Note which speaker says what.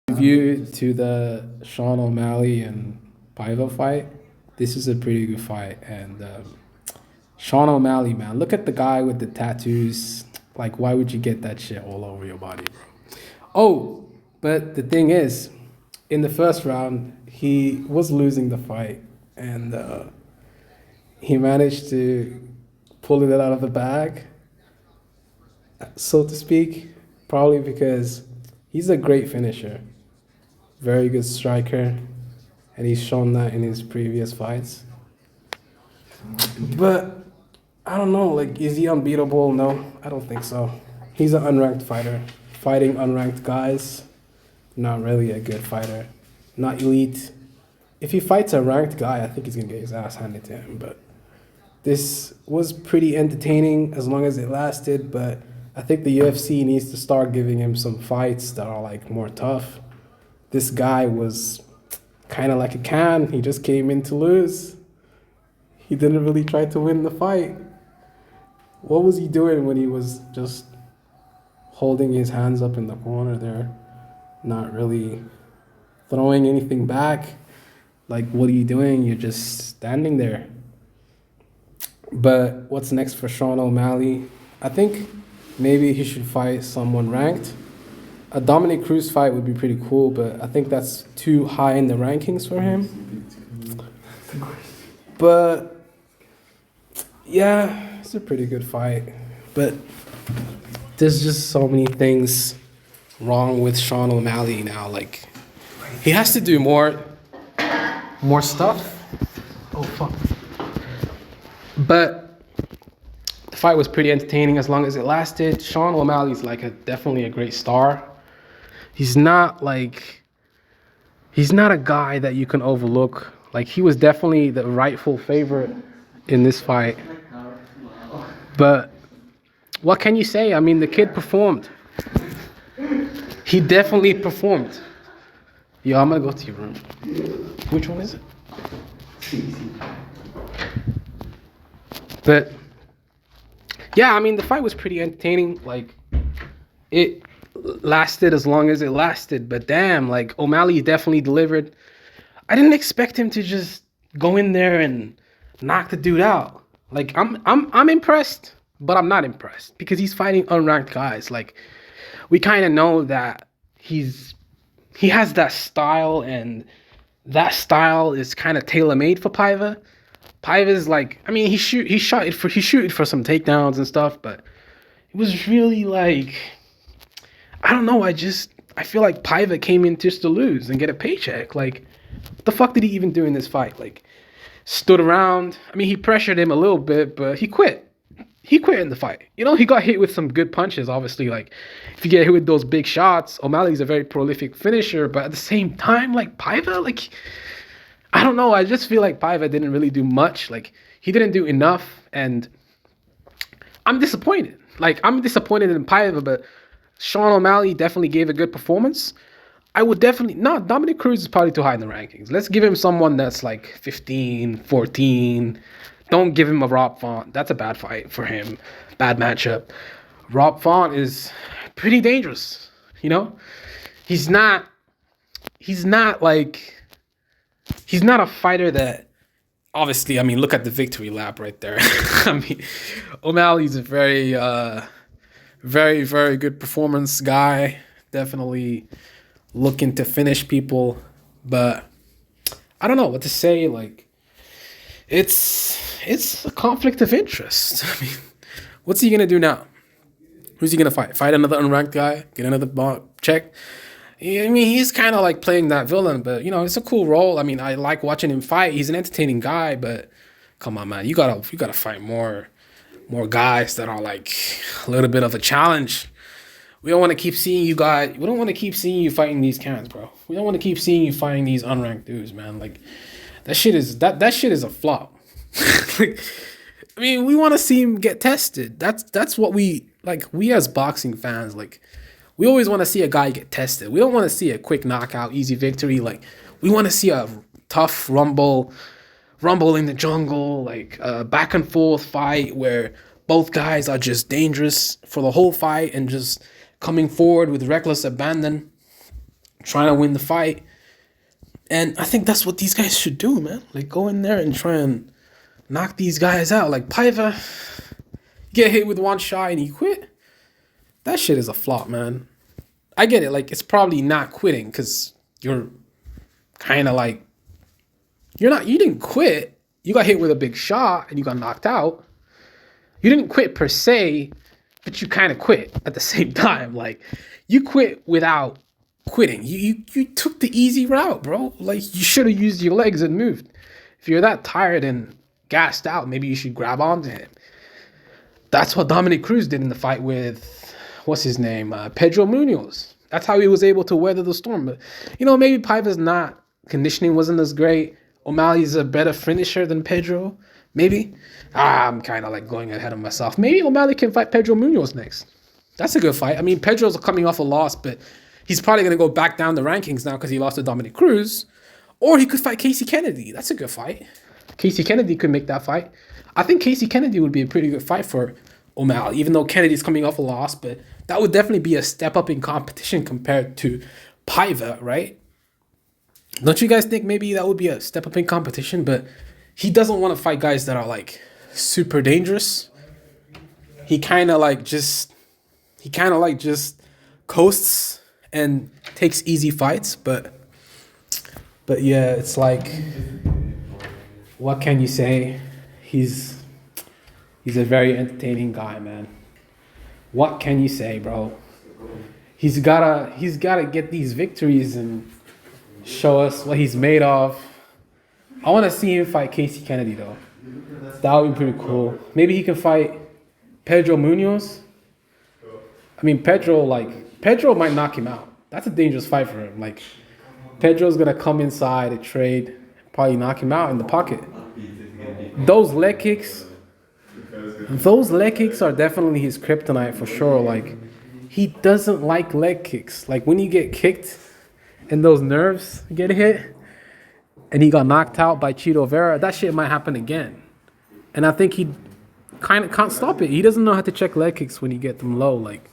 Speaker 1: Review to the Sean O'Malley and Paiva fight. This is a pretty good fight, and Sean O'Malley, man, look at the guy with the tattoos. Like, why would you get that shit all over your body, bro? Oh, but the thing is, in the first round, he was losing the fight, and he managed to pull it out of the bag, so to speak, probably because he's a great finisher, very good striker, and he's shown that in his previous fights. But I don't know, like, is he unbeatable? No, I don't think so. He's an unranked fighter. Fighting unranked guys, not really a good fighter. Not elite. If he fights a ranked guy, I think he's gonna get his ass handed to him. But this was pretty entertaining as long as it lasted. But I think the UFC needs to start giving him some fights that are like more tough. This guy was kind of like a can. He just came in to lose. He didn't really try to win the fight. What was he doing when he was just holding his hands up in the corner there, not really throwing anything back? Like, what are you doing? You're just standing there. But what's next for Sean O'Malley? I think maybe he should fight someone ranked. A Dominic Cruz fight would be pretty cool, but I think that's too high in the rankings for him. But yeah, it's a pretty good fight. But there's just so many things wrong with Sean O'Malley now. Like, he has to do more stuff. Oh fuck. But the fight was pretty entertaining as long as it lasted. Sean O'Malley's like definitely a great star. He's not a guy that you can overlook. Like, he was definitely the rightful favorite in this fight. But what can you say? I mean, the kid performed. He definitely performed. Yo, I'm gonna go to your room. Which one is it? But yeah, I mean, the fight was pretty entertaining. Like, it lasted as long as it lasted. But damn, like, O'Malley definitely delivered. I didn't expect him to just go in there and knock the dude out. Like, I'm impressed, but I'm not impressed because he's fighting unranked guys. Like, we kind of know that he has that style, and that style is kind of tailor-made for Paiva. Paiva's like, I mean, he shoot it for some takedowns and stuff, but it was really like, I don't know, I feel like Paiva came in just to lose and get a paycheck. Like, what the fuck did he even do in this fight? Like, stood around. I mean, he pressured him a little bit, but he quit. He quit in the fight. You know, he got hit with some good punches, obviously. Like, if you get hit with those big shots, O'Malley's a very prolific finisher, but at the same time, like, Paiva, like, I don't know. I just feel like Paiva didn't really do much. Like, he didn't do enough, and I'm disappointed. Like, I'm disappointed in Paiva, but Sean O'Malley definitely gave a good performance. I would definitely not. Dominic Cruz is probably too high in the rankings. Let's give him someone that's like 15, 14. Don't give him a Rob Font. That's a bad fight for him. Bad matchup. Rob Font is pretty dangerous. You know, he's not a fighter that, obviously, I mean, look at the victory lap right there. I mean, O'Malley's a very, very, very good performance guy. Definitely looking to finish people, but I don't know what to say. Like, it's a conflict of interest. I mean, what's he gonna do now? Who's he gonna fight? Fight another unranked guy? Get another check? I mean, he's kind of like playing that villain, but you know, it's a cool role. I mean, I like watching him fight. He's an entertaining guy, but come on, man, you gotta fight more guys that are like a little bit of a challenge. We don't want to keep seeing you guys. We don't want to keep seeing you fighting these cans, bro. We don't want to keep seeing you fighting these unranked dudes, man. Like, that shit is a flop. Like, I mean, we want to see him get tested. That's what we like. We as boxing fans, like, we always want to see a guy get tested. We don't want to see a quick knockout, easy victory. Like, we want to see a tough rumble in the jungle, like a back and forth fight where both guys are just dangerous for the whole fight and just coming forward with reckless abandon, trying to win the fight. And I think that's what these guys should do, man. Like, go in there and try and knock these guys out. Like, Paiva, get hit with one shot and you quit. That shit is a flop, man. I get it. Like, it's probably not quitting because you're kind of like, you didn't quit. You got hit with a big shot and you got knocked out. You didn't quit per se, but you kind of quit at the same time. Like, you quit without quitting. You took the easy route, bro. Like, you should have used your legs and moved. If you're that tired and gassed out, maybe you should grab onto him. That's what Dominic Cruz did in the fight with, what's his name, Pedro Munoz. That's how he was able to weather the storm. But, maybe Paiva's conditioning wasn't as great. O'Malley's a better finisher than Pedro. Maybe. I'm kind of like going ahead of myself. Maybe O'Malley can fight Pedro Munoz next. That's a good fight. I mean, Pedro's coming off a loss, but he's probably going to go back down the rankings now because he lost to Dominic Cruz. Or he could fight Casey Kennedy. That's a good fight. Casey Kennedy could make that fight. I think Casey Kennedy would be a pretty good fight for O'Malley, even though Kennedy's coming off a loss. But that would definitely be a step up in competition compared to Paiva, right? Don't you guys think maybe that would be a step up in competition? But he doesn't want to fight guys that are like super dangerous. He kind of like just coasts and takes easy fights. But yeah, it's like, what can you say? He's a very entertaining guy, man. What can you say, bro? He's gotta get these victories and show us what he's made of. I want to see him fight Casey Kennedy, though. That would be pretty cool. Maybe he can fight Pedro Munoz. I mean, Pedro might knock him out. That's a dangerous fight for him. Like, Pedro's going to come inside and trade, probably knock him out in the pocket. Those leg kicks are definitely his kryptonite for sure. Like, he doesn't like leg kicks. Like, when you get kicked and those nerves get hit and he got knocked out by Chito Vera, that shit might happen again. And I think he kind of can't stop it. He doesn't know how to check leg kicks when you get them low. Like,